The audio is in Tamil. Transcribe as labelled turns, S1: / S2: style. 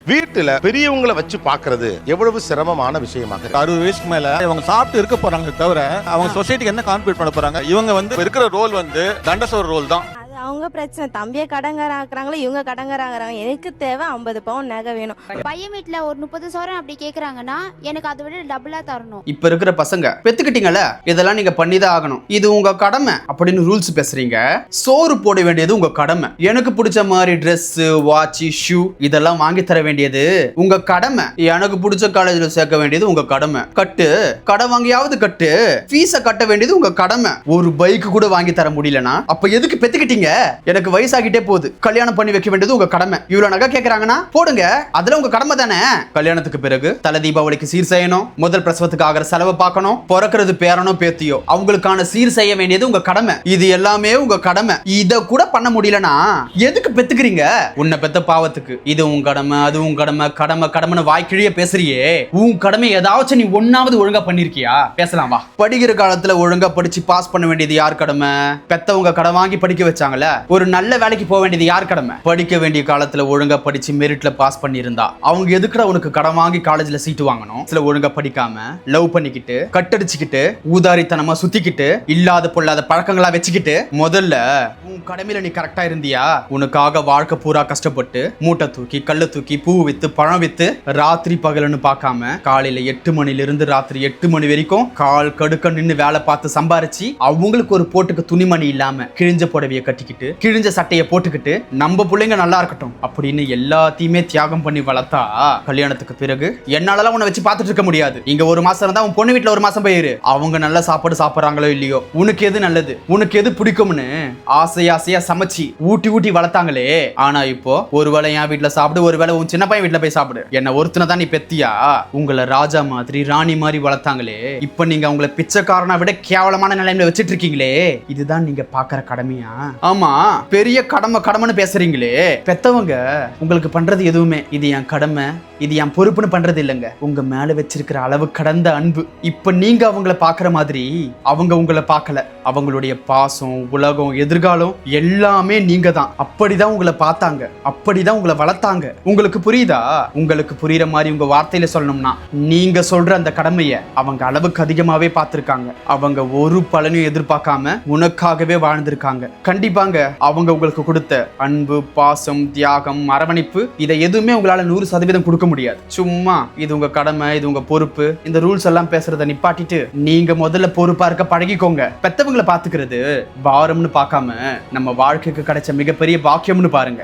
S1: வீட்டுல பெரியவங்களை வச்சு பாக்குறது எவ்வளவு சிரமமான விஷயமாக இருக்கு.
S2: 60 வயசுக்கு மேல அவங்க சாப்பிட்டு இருக்க போறாங்க தவிர அவங்க சொசைட்டிக்கு என்ன கான்ட்ரிபியூட் பண்ண போறாங்க? இவங்க இருக்கிற ரோல் தண்டசோர் ரோல் தான்.
S3: அவங்க பிரச்சனை. தம்பியை கடங்காரன் ஆக்குறாங்களோ இவங்க கடங்காராங்கிறாங்க. எனக்கு தேவை 50 பவுன் நகை வேணும்.
S4: பையன் வீட்டுல ஒரு 30 சவரன் அப்படி கேக்குறாங்கன்னா எனக்கு அதை விட டபுளா தரணும்.
S5: இப்ப இருக்கிற பசங்க பெத்துக்கிட்டீங்கல்ல, இதெல்லாம் நீங்க பண்ணிதான் ஆகணும், இது உங்க கடமை அப்படின்னு ரூல்ஸ் பேசுறீங்க. சோறு போட வேண்டியது உங்க கடமை. எனக்கு பிடிச்ச மாதிரி ட்ரெஸ், வாட்ச், ஷூ இதெல்லாம் வாங்கி தர வேண்டியது உங்க கடமை. எனக்கு பிடிச்ச காலேஜ்ல சேர்க்க வேண்டியது உங்க கடமை. கட்டு, கடை வாங்கியாவது கட்டு. ஃபீஸ கட்ட வேண்டியது உங்க கடமை. ஒரு பைக் கூட வாங்கி தர முடியலனா அப்ப எதுக்கு பெத்துக்கிட்டீங்க? எனக்கு வயசாகிட்டே போகுது, கல்யாணம் பண்ணி வைக்க வேண்டியது உங்க கடமை. இவ்வளவு நகை கேக்குறாங்கன்னா போடுங்க, அதுல உங்க கடமை தானே. கல்யாணத்துக்கு பிறகு தலை தீபாவளிக்கு சீர் செய்யணும், முதல் பிரசவத்துக்கு ஆகிற செலவை பார்க்கணும், பிறக்கிறது பேரனோ பேத்தியோ அவங்களுக்கான சீர் செய்ய வேண்டியது உங்க கடமை. இது எல்லாமே உங்க கடமை. இத கூட பண்ண முடியலனா எதுக்கு பெத்துக்கிறீங்க? உன்னை பெத்த பாவத்துக்கு இது உன் கடமை, அது உன் கடமை, கடமை கடமைன்னு வாய்க்கிழிய பேசுறியே. உன் கடமை ஏதாச்சும் நீ ஒன்னாவது ஒழுங்கா பண்ணிருக்கியா? பேசலாம் வா. படிக்கிற காலத்துல ஒழுங்கா படிச்சு பாஸ் பண்ண வேண்டியது யார் கடமை? பெத்தவங்க கடன் வாங்கி படிக்க வச்சாங்கல்ல, ஒரு நல்ல வேலைக்கு போக வேண்டியது யார் கடமை? படிக்க வேண்டிய காலத்துல ஒழுங்கா படிச்சு மெரிட்ல பாஸ் பண்ணியிருந்தா அவங்க எதுக்குடா உனக்கு கடன் வாங்கி காலேஜ்ல சீட்டு வாங்கணும்? சில ஒழுங்கா படிக்காம லவ் பண்ணிக்கிட்டு கட்டடிச்சுக்கிட்டு ஊதாரித்தனமா சுத்திக்கிட்டு இல்லாத பொல்லாத பழக்கங்களா வச்சுக்கிட்டு முதல்ல உன் கடமையில நீ கரெக்டா இருந்தியா? உனக்காக வாழ்க்கை பூரா கஷ்டப்பட்டு மூட்டை தூக்கி கல்ல தூக்கி பூ வித்து பழம் வித்து ராத்திரி பகல்னு பார்க்காம காலையில 8 மணில இருந்து ராத்திரி 8 மணி வரைக்கும் கால் கடுக்க நின்று வேலை பார்த்து சம்பாரிச்சு அவங்களுக்கு ஒரு போட்டுக்கு துணிமணி இல்லாம கிழிஞ்ச புடவைய கட்டிக்கிட்டு கிழிஞ்ச சட்டையை போட்டுக்கிட்டு நம்ம பிள்ளைங்க நல்லா இருக்கட்டும் அப்படின்னு எல்லாத்தையுமே தியாகம் பண்ணி வளர்த்தா கல்யாணத்துக்கு பிறகு என்னாலலாம் உன்னை வச்சு பார்த்துட்டு இருக்க முடியாது. இங்க ஒரு மாசம் இருந்தா உன் பொண்ணு வீட்டுல ஒரு மாசம் போயிரு. அவங்க நல்ல சாப்பாடு சாப்பிடுறாங்களோ இல்லையோ, உனக்கு எது நல்லது, உனக்கு எது பிடிக்கும்னு ஆசையா சமைச்சு ஊட்டி ஊட்டி வளர்த்தாங்களே. ஆனா இப்போ ஒருவேளை என் வீட்டுல சாப்பிடு, ஒருவேளை உன் சின்ன பையன் வீட்டுல போய் சாப்பிடு. என்ன ஒருத்தனை தான் நீ பெத்தியா? உங்களை ராஜா மாதிரி ராணி மாதிரி வளர்த்தாங்களே, இப்ப நீங்க அவங்களை பிச்சைக்காரனை விட கேவலமான நிலைமையில வச்சிட்டு இருக்கீங்களே. இதுதான் நீங்க பாக்குற கடமையா? ஆமா, பெரிய கடமைன்னு பேசுறீங்களே. பெத்தவங்க உங்களுக்கு பண்றது எதுவுமே இது என் கடமை, இது என் பொறுப்புன்னு பண்றது இல்லைங்க. உங்க மேல வச்சிருக்கிற அளவு கடந்த அன்பு. இப்ப நீங்க அவங்கள பாக்குற மாதிரி அவங்க உங்களை பார்க்கல. அவங்களுடைய பாசம், உலகம், எதிர்காலம் எல்லாமே நீங்க தான். அப்படிதான் உங்களை பார்த்தாங்க, அப்படிதான் உங்களை வளர்த்தாங்க. உங்களுக்கு புரியுதா? உங்களுக்கு புரியுற மாதிரி உங்க வார்த்தையில சொல்லணும்னா, நீங்க சொல்ற அந்த கடமையை அவங்க அளவுக்கு அதிகமாவே பார்த்திருக்காங்க. அவங்க ஒரு பலனையும் எதிர்பார்க்காம உனக்காகவே வாழ்ந்திருக்காங்க. கண்டிப்பாங்க அவங்க உங்களுக்கு கொடுத்த அன்பு, பாசம், தியாகம், அரவணைப்பு இதை எதுவுமே உங்களால 100% கொடுக்க முடியாது. சும்மா இது உங்க கடமை, இது உங்க பொறுப்பு, இந்த ரூல்ஸ் எல்லாம் பேசுறத நிப்பாட்டிட்டு நீங்க முதல்ல பொறுப்பா இருக்க பழகிக்கோங்க. பெத்தவங்களை பாத்துக்கிறது பாரம்னு பார்க்காம நம்ம வாழ்க்கைக்கு கிடைச்ச மிகப்பெரிய பாக்கியம்னு பாருங்க.